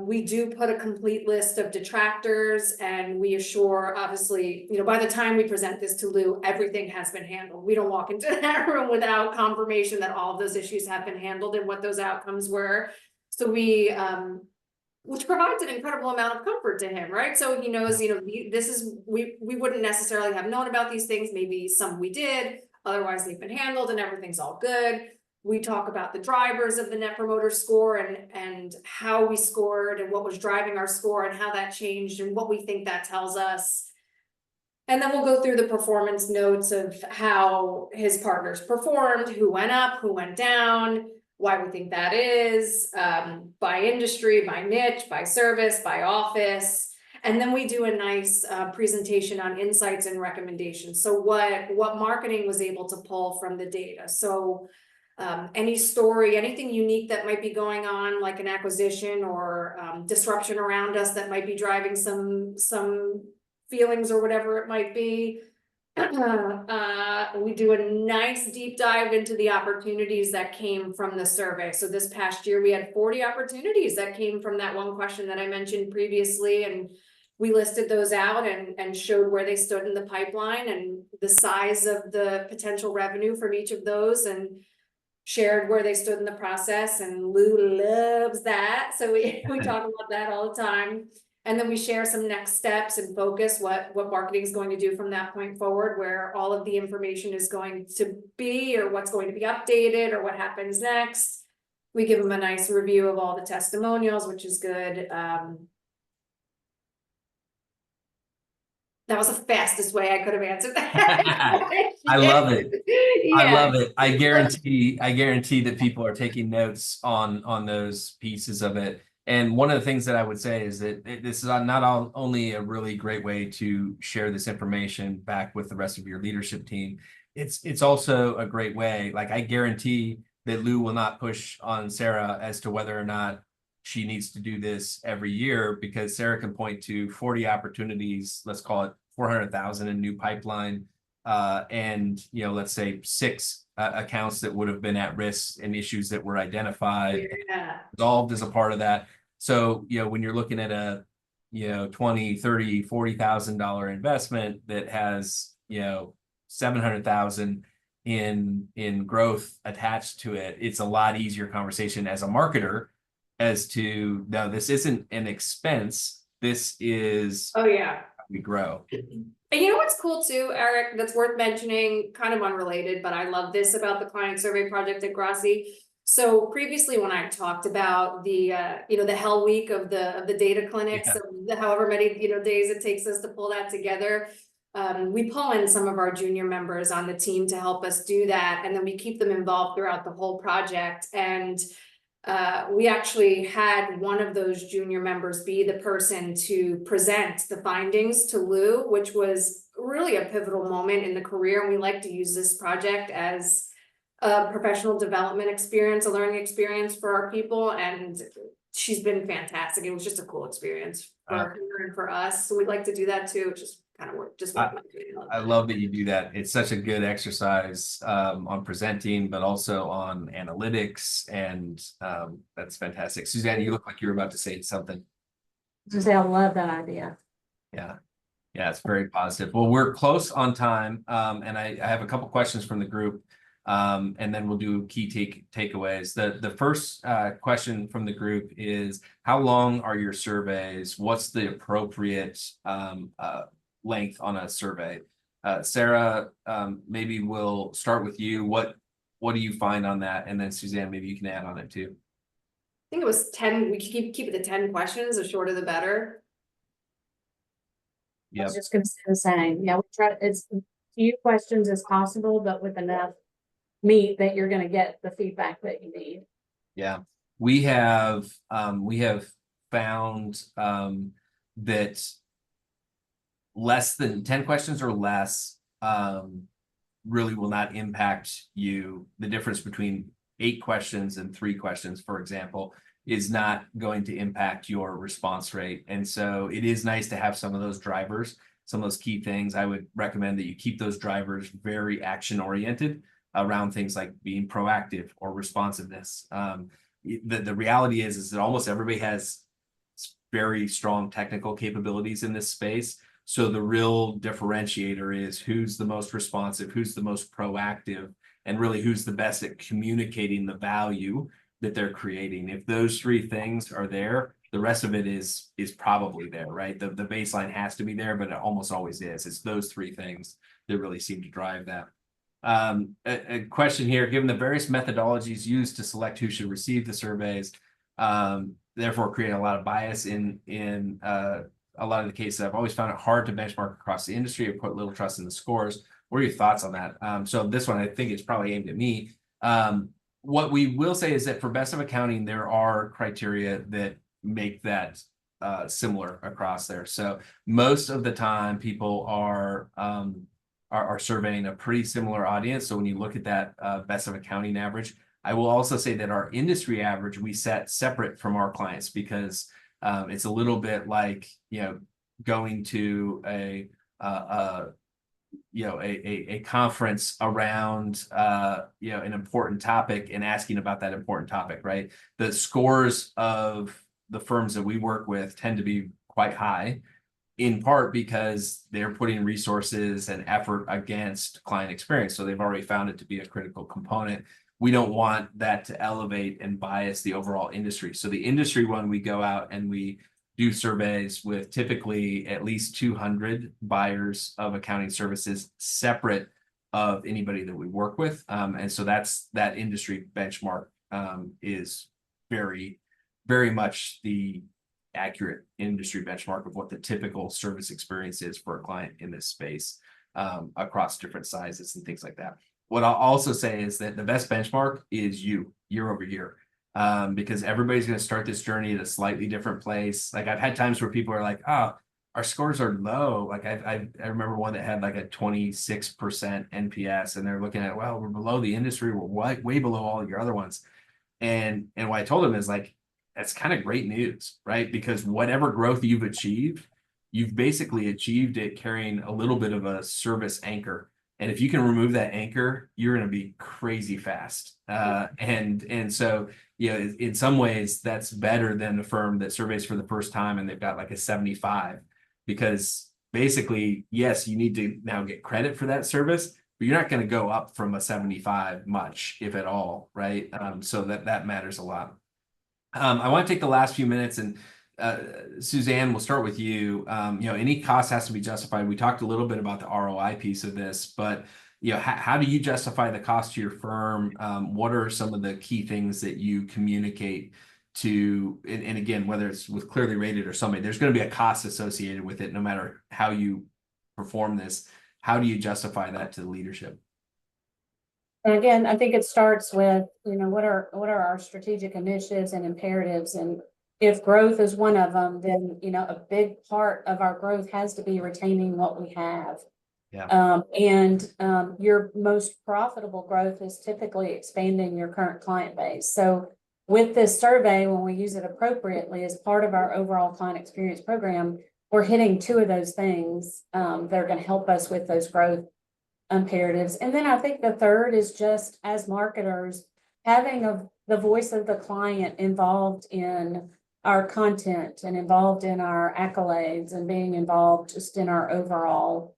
We do put a complete list of detractors, and we assure, obviously, by the time we present this to Lou, everything has been handled. We don't walk into that room without confirmation that all of those issues have been handled and what those outcomes were. So which provides an incredible amount of comfort to him, right? So he knows, we wouldn't necessarily have known about these things. Maybe some we did. Otherwise, they've been handled and everything's all good. We talk about the drivers of the net promoter score and how we scored and what was driving our score and how that changed and what we think that tells us. And then we'll go through the performance notes of how his partners performed, who went up, who went down, why we think that is, by industry, by niche, by service, by office. And then we do a nice presentation on insights and recommendations. So what marketing was able to pull from the data. So any story, anything unique that might be going on, like an acquisition or disruption around us that might be driving some feelings or whatever it might be. We do a nice deep dive into the opportunities that came from the survey. So this past year, we had 40 opportunities that came from that one question that I mentioned previously. And we listed those out and showed where they stood in the pipeline and the size of the potential revenue from each of those, and shared where they stood in the process. And Lou loves that. So we talk about that all the time. And then we share some next steps and focus what marketing is going to do from that point forward, where all of the information is going to be, or what's going to be updated, or what happens next. We give them a nice review of all the testimonials, which is good. That was the fastest way I could have answered that. I love it. Yeah. I love it. I guarantee that people are taking notes on those pieces of it. And one of the things that I would say is that this is not only a really great way to share this information back with the rest of your leadership team, it's also a great way. Like, I guarantee that Lou will not push on Sarah as to whether or not she needs to do this every year, because Sarah can point to 40 opportunities, let's call it 400,000 in new pipeline, and let's say 6 accounts that would have been at risk and issues that were identified, resolved as a part of that. So when you're looking at a $20, $30, $40,000 investment that has 700,000 in growth attached to it, it's a lot easier conversation as a marketer as to, no, this isn't an expense. This is Oh, yeah. how we grow. And you know what's cool too, Eric, that's worth mentioning, kind of unrelated, but I love this about the client survey project at Grassi. So previously when I talked about the the hell week of the data clinics, Yeah. the however many days it takes us to pull that together, we pull in some of our junior members on the team to help us do that, and then we keep them involved throughout the whole project. And we actually had one of those junior members be the person to present the findings to Lou, which was really a pivotal moment in the career. And we like to use this project as a professional development experience, a learning experience for our people. And she's been fantastic. It was just a cool experience for her and for us. So we'd like to do that too. It just kind of worked. I love that you do that. It's such a good exercise on presenting, but also on analytics, and that's fantastic. Suzanne, you look like you were about to say something. Just say I love that idea. Yeah, it's very positive. Well, we're close on time, and I have a couple questions from the group, and then we'll do key takeaways. The first question from the group is, how long are your surveys? What's the appropriate length on a survey? Sarah, maybe we'll start with you. What do you find on that? And then Suzanne, maybe you can add on it too. I think it was 10. We could keep it to 10 questions. The shorter the better. I was just gonna say the same. Yeah, we try as few questions as possible, but with enough meat that you're gonna get the feedback that you need. Yeah, we have found that less than 10 questions or less really will not impact you. The difference between 8 questions and 3 questions, for example, is not going to impact your response rate. And so it is nice to have some of those drivers, some of those key things. I would recommend that you keep those drivers very action oriented around things like being proactive or responsiveness. The reality is that almost everybody has very strong technical capabilities in this space. So the real differentiator is who's the most responsive, who's the most proactive, and really who's the best at communicating the value that they're creating. If those 3 things are there, the rest of it is probably there, right? The baseline has to be there, but it almost always is. It's those 3 things that really seem to drive that. A question here: given the various methodologies used to select who should receive the surveys, therefore creating a lot of bias in a lot of the cases, I've always found it hard to benchmark across the industry or put little trust in the scores. What are your thoughts on that? So this one, I think it's probably aimed at me. What we will say is that for best of accounting, there are criteria that make that similar across there. So most of the time people are surveying a pretty similar audience. So when you look at that best of accounting average, I will also say that our industry average we set separate from our clients, because it's a little bit like, going to a conference around, an important topic and asking about that important topic, right? The scores of the firms that we work with tend to be quite high, in part because they're putting resources and effort against client experience. So they've already found it to be a critical component. We don't want that to elevate and bias the overall industry. So the industry one, we go out and we do surveys with typically at least 200 buyers of accounting services separate of anybody that we work with. And so that industry benchmark is very, very much the accurate industry benchmark of what the typical service experience is for a client in this space across different sizes and things like that. What I'll also say is that the best benchmark is you year over year, because everybody's going to start this journey at a slightly different place. Like I've had times where people are like, oh, our scores are low. Like I remember one that had like a 26% NPS, and they're looking at, well, we're below the industry. We're way below all of your other ones. And what I told them is like, that's kind of great news, right? Because whatever growth you've achieved, you've basically achieved it carrying a little bit of a service anchor. And if you can remove that anchor, you're going to be crazy fast. And so, you know, in some ways that's better than a firm that surveys for the first time and they've got like a 75, because basically, yes, you need to now get credit for that service, but you're not going to go up from a 75 much, if at all, right? So that matters a lot. I want to take the last few minutes and Suzanne, we'll start with you. You know, any cost has to be justified. We talked a little bit about the ROI piece of this, but you know, how do you justify the cost to your firm? What are some of the key things that you communicate to, and again, whether it's with ClearlyRated or somebody, there's going to be a cost associated with it, no matter how you perform this. How do you justify that to the leadership? And again, I think it starts with, you know, what are our strategic initiatives and imperatives? And if growth is one of them, then, you know, a big part of our growth has to be retaining what we have. Yeah. Your most profitable growth is typically expanding your current client base. So with this survey, when we use it appropriately as part of our overall client experience program, we're hitting two of those things that are going to help us with those growth imperatives. And then I think the third is just, as marketers, having the voice of the client involved in our content and involved in our accolades and being involved just in our overall,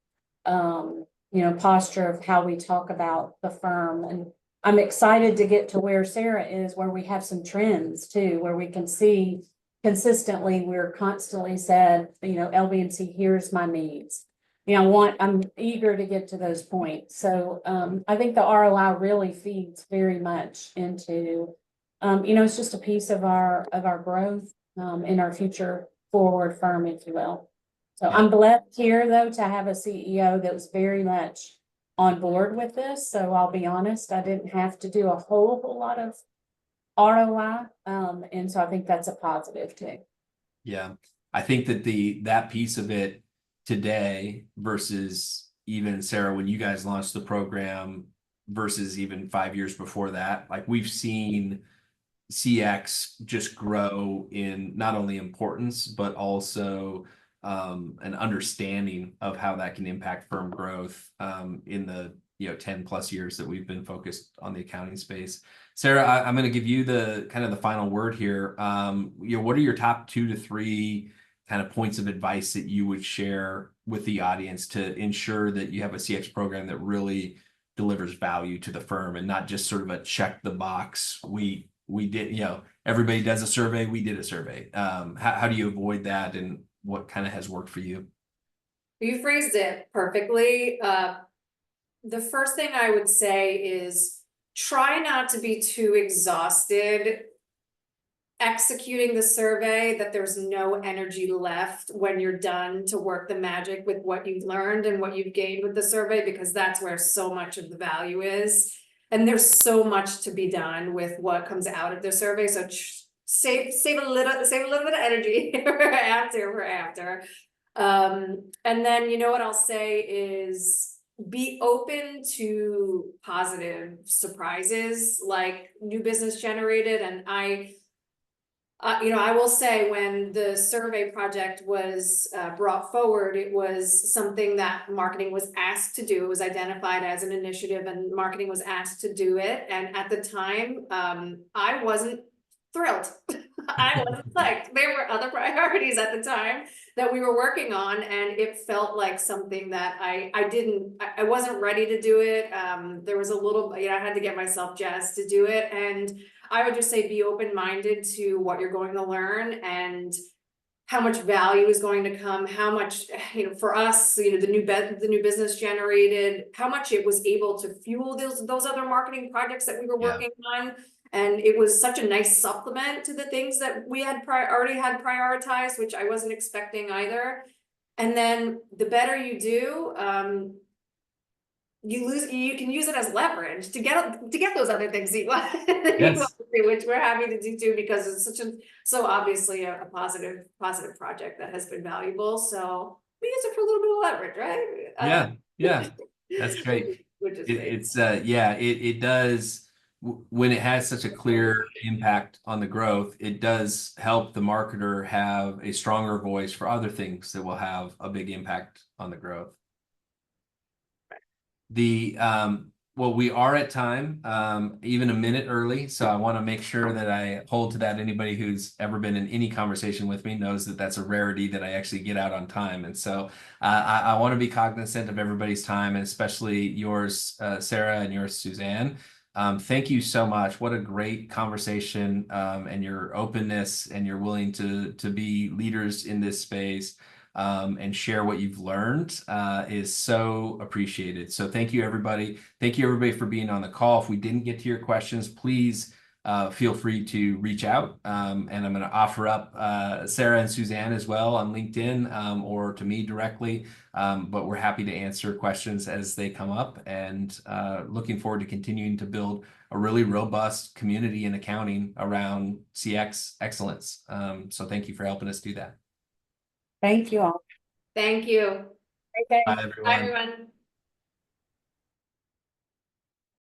you know, posture of how we talk about the firm. And I'm excited to get to where Sarah is, where we have some trends too, where we can see consistently, we're constantly said, you know, LBMC, here's my needs. You know, I'm eager to get to those points. So I think the ROI really feeds very much into, you know, it's just a piece of our growth in our future forward firm, if you will. So Yeah. I'm blessed here, though, to have a CEO that was very much on board with this. So I'll be honest, I didn't have to do a whole lot of ROI. And so I think that's a positive too. Yeah. I think that that piece of it today versus even Sarah, when you guys launched the program versus even 5 years before that, like we've seen CX just grow in not only importance, but also an understanding of how that can impact firm growth in the 10 plus years that we've been focused on the accounting space. Sarah, I'm going to give you the kind of the final word here. What are your top 2 to 3 kind of points of advice that you would share with the audience to ensure that you have a CX program that really delivers value to the firm and not just sort of a check the box? We did, everybody does a survey. We did a survey. How do you avoid that, and what kind of has worked for you? You phrased it perfectly. The first thing I would say is try not to be too exhausted executing the survey, that there's no energy left when you're done to work the magic with what you've learned and what you've gained with the survey, because that's where so much of the value is. And there's so much to be done with what comes out of the survey. So save a little bit of energy for after. And then, you know, what I'll say is be open to positive surprises, like new business generated. And I will say, when the survey project was brought forward, it was something that marketing was asked to do. It was identified as an initiative and marketing was asked to do it. And at the time, I wasn't thrilled. I wasn't psyched. There were other priorities at the time that we were working on, and it felt like something that I wasn't ready to do it. There was a little, I had to get myself jazzed to do it. And I would just say, be open-minded to what you're going to learn and how much value is going to come, how much, for us, the new business generated, how much it was able to fuel those other marketing projects that we were working on. And it was such a nice supplement to the things that we had already had prioritized, which I wasn't expecting either. And then the better you do, you can use it as leverage to get those other things you want, Yes. which we're happy to do too, because it's so obviously a positive project that has been valuable. So we use it for a little bit of leverage, right? Yeah, that's great. Which is great. It does, when it has such a clear impact on the growth, it does help the marketer have a stronger voice for other things that will have a big impact on the growth. Well, we are at time, even a minute early, so I want to make sure that I hold to that. Anybody who's ever been in any conversation with me knows that that's a rarity, that I actually get out on time. And so I want to be cognizant of everybody's time, and especially yours, Sarah, and yours, Suzanne. Thank you so much. What a great conversation, and your openness, and you're willing to be leaders in this space. And share what you've learned is so appreciated. So thank you, everybody. Thank you, everybody, for being on the call. If we didn't get to your questions, please feel free to reach out. And I'm going to offer up Sarah and Suzanne as well on LinkedIn, or to me directly. But we're happy to answer questions as they come up, and looking forward to continuing to build a really robust community in accounting around CX excellence. So thank you for helping us do that. Thank you all. Thank you. Okay. Bye, Bye, everyone. everyone.